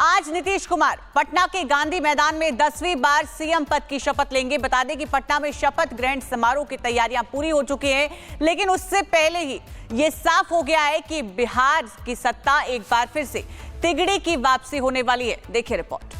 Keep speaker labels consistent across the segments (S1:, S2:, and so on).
S1: आज नीतीश कुमार पटना के गांधी मैदान में 10वीं बार सीएम पद की शपथ लेंगे। बता दें कि पटना में शपथ ग्रहण समारोह की तैयारियां पूरी हो चुकी हैं, लेकिन उससे पहले ही ये साफ हो गया है कि बिहार की सत्ता एक बार फिर से तिगड़ी की वापसी होने वाली है। देखिए रिपोर्ट।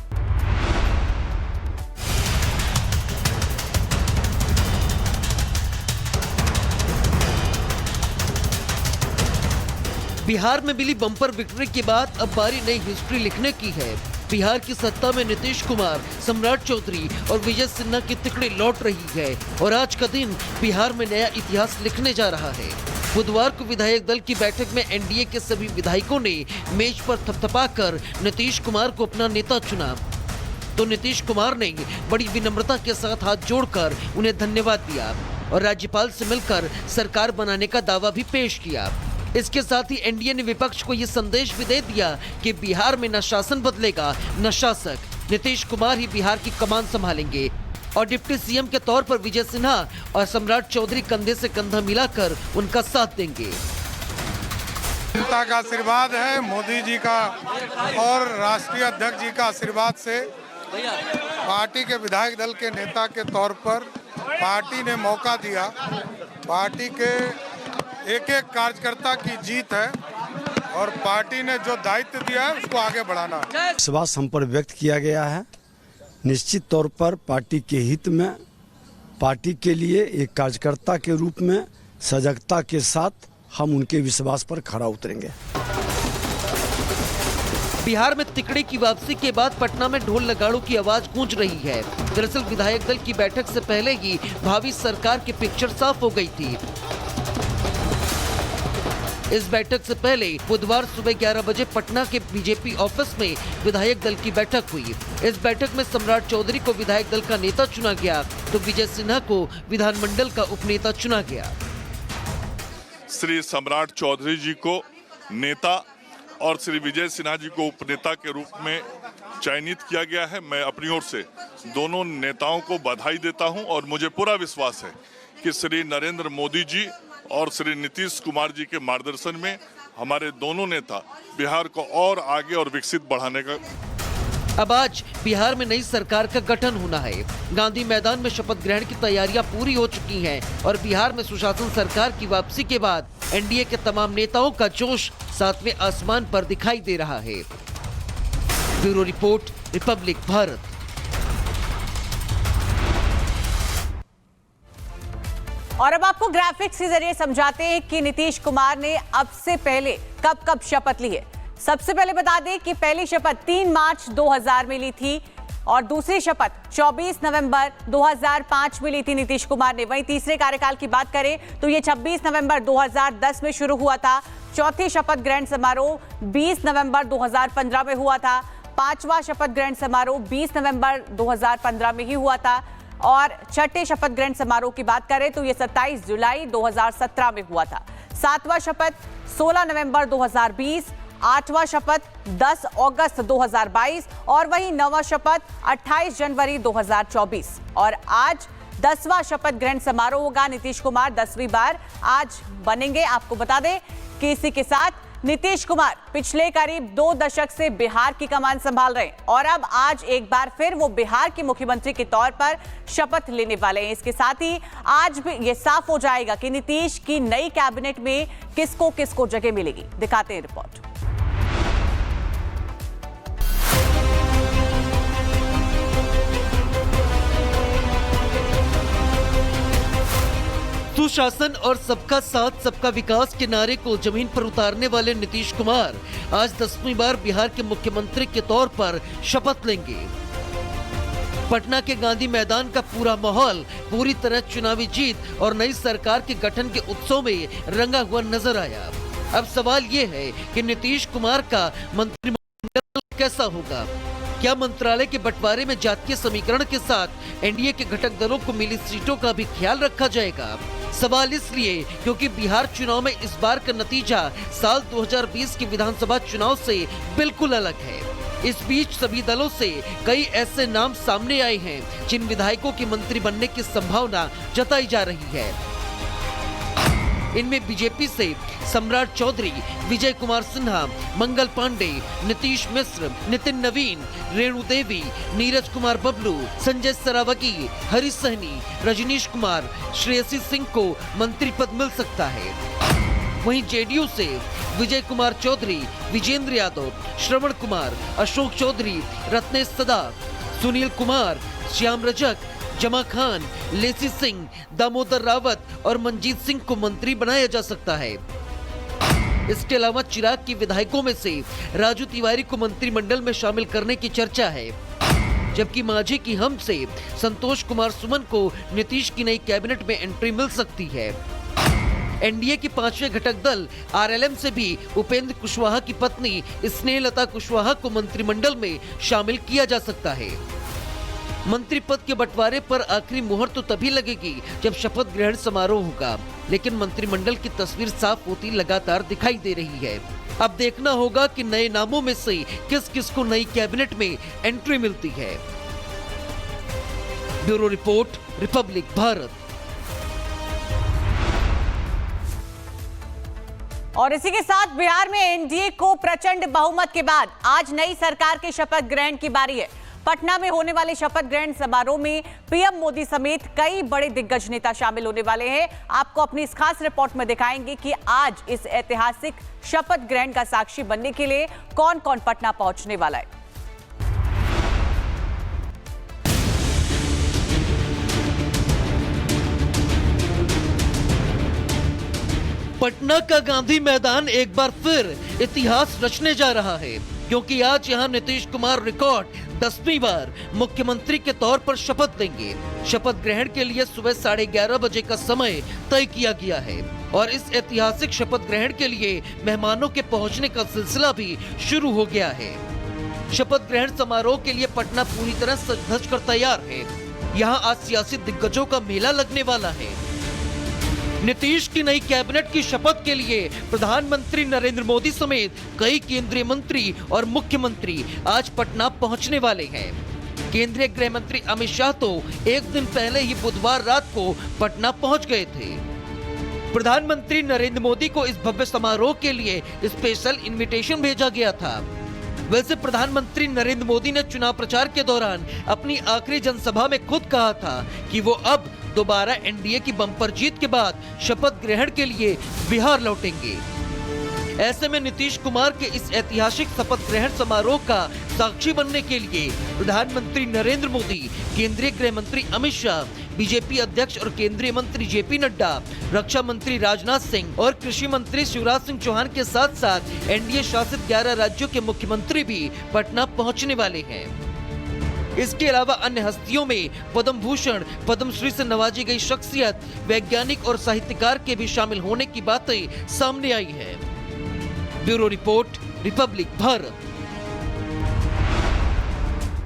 S2: बिहार में मिली बम्पर विक्ट्री के बाद अब बारी नई हिस्ट्री लिखने की है। बिहार की सत्ता में नीतीश कुमार, सम्राट चौधरी और विजय सिन्हा की तिकड़ी लौट रही है और आज का दिन बिहार में नया इतिहास लिखने जा रहा है। बुधवार को विधायक दल की बैठक में एनडीए के सभी विधायकों ने मेज पर थपथपाकर नीतीश कुमार को अपना नेता चुना, तो नीतीश कुमार ने बड़ी विनम्रता के साथ हाथ जोड़कर उन्हें धन्यवाद दिया और राज्यपाल से मिलकर सरकार बनाने का दावा भी पेश किया। इसके साथ ही एनडीए ने विपक्ष को यह संदेश भी दे दिया कि बिहार में न शासन बदलेगा न शासक, नीतीश कुमार ही बिहार की कमान संभालेंगे और डिप्टी सीएम के तौर पर विजय सिन्हा और सम्राट चौधरी कंधे से कंधा मिलाकर उनका साथ देंगे।
S3: जनता का आशीर्वाद है, मोदी जी का और राष्ट्रीय अध्यक्ष जी का आशीर्वाद से पार्टी के विधायक दल के नेता के तौर पर पार्टी ने मौका दिया। पार्टी के एक एक कार्यकर्ता की जीत है और पार्टी ने जो दायित्व दिया है उसको आगे बढ़ाना है।
S4: विश्वास हम पर व्यक्त किया गया है। निश्चित तौर पर पार्टी के हित में, पार्टी के लिए एक कार्यकर्ता के रूप में सजगता के साथ हम उनके विश्वास पर खरा उतरेंगे।
S2: बिहार में तिकड़ी की वापसी के बाद पटना में ढोल नगाड़ों की आवाज गूंज रही है। दरअसल विधायक दल की बैठक से पहले ही भावी सरकार की पिक्चर साफ हो गई थी। इस बैठक से पहले बुधवार सुबह 11 बजे पटना के बीजेपी ऑफिस में विधायक दल की बैठक हुई। इस बैठक में सम्राट चौधरी को विधायक दल का नेता चुना गया, तो विजय सिन्हा को विधानमंडल का उपनेता चुना गया।
S5: श्री सम्राट चौधरी जी को नेता और श्री विजय सिन्हा जी को उपनेता के रूप में चयनित किया गया है। मैं अपनी ओर से दोनों नेताओं को बधाई देता हूं और मुझे पूरा विश्वास है कि श्री नरेंद्र मोदी जी और श्री नीतीश कुमार जी के मार्गदर्शन में हमारे दोनों नेता बिहार को और आगे और विकसित बढ़ाने का।
S2: अब आज बिहार में नई सरकार का गठन होना है। गांधी मैदान में शपथ ग्रहण की तैयारियां पूरी हो चुकी हैं और बिहार में सुशासन सरकार की वापसी के बाद एनडीए के तमाम नेताओं का जोश सातवें आसमान पर दिखाई दे रहा है। Bureau report, Republic Bharat.
S1: और अब आपको ग्राफिक्स के जरिए समझाते हैं कि नीतीश कुमार ने अब से पहले कब कब शपथ ली है। सबसे पहले बता दें कि पहली शपथ 3 मार्च 2000 में ली थी और दूसरी शपथ 24 नवंबर 2005 में ली थी नीतीश कुमार ने। वहीं तीसरे कार्यकाल की बात करें तो ये 26 नवंबर 2010 में शुरू हुआ था। चौथी शपथ ग्रहण समारोह 20 नवंबर 2015 में हुआ था। पांचवा शपथ ग्रहण समारोह 20 नवंबर 2015 में ही हुआ था और छठे शपथ ग्रहण समारोह की बात करें तो यह 27 जुलाई 2017 में हुआ था। सातवां शपथ 16 नवंबर 2020, आठवां शपथ 10 अगस्त 2022 और वहीं नौवां शपथ 28 जनवरी 2024 और आज 10वां शपथ ग्रहण समारोह होगा। नीतीश कुमार 10वीं बार आज बनेंगे। आपको बता दें कि इसी के साथ नीतीश कुमार पिछले करीब 2 दशक से बिहार की कमान संभाल रहे हैं और अब आज एक बार फिर वो बिहार के मुख्यमंत्री के तौर पर शपथ लेने वाले हैं। इसके साथ ही आज भी ये साफ हो जाएगा कि नीतीश की नई कैबिनेट में किसको किसको जगह मिलेगी। दिखाते हैं रिपोर्ट।
S2: सुशासन और सबका साथ सबका विकास के नारे को जमीन पर उतारने वाले नीतीश कुमार आज 10वीं बार बिहार के मुख्यमंत्री के तौर पर शपथ लेंगे। पटना के गांधी मैदान का पूरा माहौल पूरी तरह चुनावी जीत और नई सरकार के गठन के उत्सव में रंगा हुआ नजर आया। अब सवाल ये है कि नीतीश कुमार का मंत्रिमंडल कैसा होगा। क्या मंत्रालय के बंटवारे में जातीय समीकरण के साथ एनडीए के घटक दलों को मिली सीटों का भी ख्याल रखा जाएगा। सवाल इसलिए क्योंकि बिहार चुनाव में इस बार का नतीजा साल 2020 के विधानसभा चुनाव से बिल्कुल अलग है। इस बीच सभी दलों से कई ऐसे नाम सामने आए हैं जिन विधायकों के मंत्री बनने की संभावना जताई जा रही है। इनमें बीजेपी से सम्राट चौधरी, विजय कुमार सिन्हा, मंगल पांडे, नीतीश मिश्र, नितिन नवीन, रेणु देवी, नीरज कुमार बबलू, संजय सरावगी, हरीश सहनी, रजनीश कुमार, श्रेयसी सिंह को मंत्री पद मिल सकता है। वहीं जेडीयू से विजय कुमार चौधरी, विजेंद्र यादव, श्रवण कुमार, अशोक चौधरी, रत्नेश सदा, सुनील कुमार, श्याम रजक, जमा खान, लेसी सिंह, दामोदर रावत और मंजीत सिंह को मंत्री बनाया जा सकता है। इसके अलावा चिराग के विधायकों में से राजू तिवारी को मंत्रिमंडल में शामिल करने की चर्चा है, जबकि मांझी की हम से संतोष कुमार सुमन को नीतीश की नई कैबिनेट में एंट्री मिल सकती है। एनडीए की पांचवें घटक दल आरएलएम से भी उपेंद्र कुशवाहा की पत्नी स्नेहलता कुशवाहा को मंत्रिमंडल में शामिल किया जा सकता है। मंत्री पद के बंटवारे पर आखिरी मुहर तो तभी लगेगी जब शपथ ग्रहण समारोह होगा, लेकिन मंत्रिमंडल की तस्वीर साफ होती लगातार दिखाई दे रही है। अब देखना होगा कि नए नामों में से किस किस को नई कैबिनेट में एंट्री मिलती है। Bureau report, Republic Bharat.
S1: और इसी के साथ बिहार में एनडीए को प्रचंड बहुमत के बाद आज नई सरकार के शपथ ग्रहण की बारी है। पटना में होने वाले शपथ ग्रहण समारोह में पीएम मोदी समेत कई बड़े दिग्गज नेता शामिल होने वाले हैं। आपको अपनी इस खास रिपोर्ट में दिखाएंगे कि आज इस ऐतिहासिक शपथ ग्रहण का साक्षी बनने के लिए कौन कौन पटना पहुंचने वाला है।
S2: पटना का गांधी मैदान एक बार फिर इतिहास रचने जा रहा है, क्योंकि आज यहां नीतीश कुमार रिकॉर्ड 10वीं बार मुख्यमंत्री के तौर पर शपथ लेंगे। शपथ ग्रहण के लिए सुबह 11:30 बजे का समय तय किया गया है और इस ऐतिहासिक शपथ ग्रहण के लिए मेहमानों के पहुंचने का सिलसिला भी शुरू हो गया है। शपथ ग्रहण समारोह के लिए पटना पूरी तरह सज धज कर तैयार है। यहाँ आज सियासी दिग्गजों का मेला लगने वाला है। नीतीश की नई कैबिनेट की शपथ के लिए प्रधानमंत्री नरेंद्र मोदी समेत कई केंद्रीय मंत्री और मुख्यमंत्री आज पटना पहुंचने वाले हैं। केंद्रीय गृह मंत्री अमित शाह तो एक दिन पहले ही बुधवार रात को पटना पहुंच गए थे। प्रधानमंत्री नरेंद्र मोदी को इस भव्य समारोह के लिए स्पेशल इनविटेशन भेजा गया था। वैसे प्रधानमंत्री नरेंद्र मोदी ने चुनाव प्रचार के दौरान अपनी आखिरी जनसभा में खुद कहा था कि वो अब दोबारा एनडीए की बम्पर जीत के बाद शपथ ग्रहण के लिए बिहार लौटेंगे। ऐसे में नीतीश कुमार के इस ऐतिहासिक शपथ ग्रहण समारोह का साक्षी बनने के लिए प्रधानमंत्री नरेंद्र मोदी, केंद्रीय गृह मंत्री अमित शाह, बीजेपी अध्यक्ष और केंद्रीय मंत्री जेपी नड्डा, रक्षा मंत्री राजनाथ सिंह और कृषि मंत्री शिवराज सिंह चौहान के साथ साथ एनडीए शासित 11 राज्यों के मुख्यमंत्री भी पटना पहुंचने वाले हैं। इसके अलावा अन्य हस्तियों में पद्म भूषण, पद्मश्री से नवाजी गई शख्सियत, वैज्ञानिक और साहित्यकार के भी शामिल होने की बातें सामने आई हैं। Bureau report, Republic Bharat.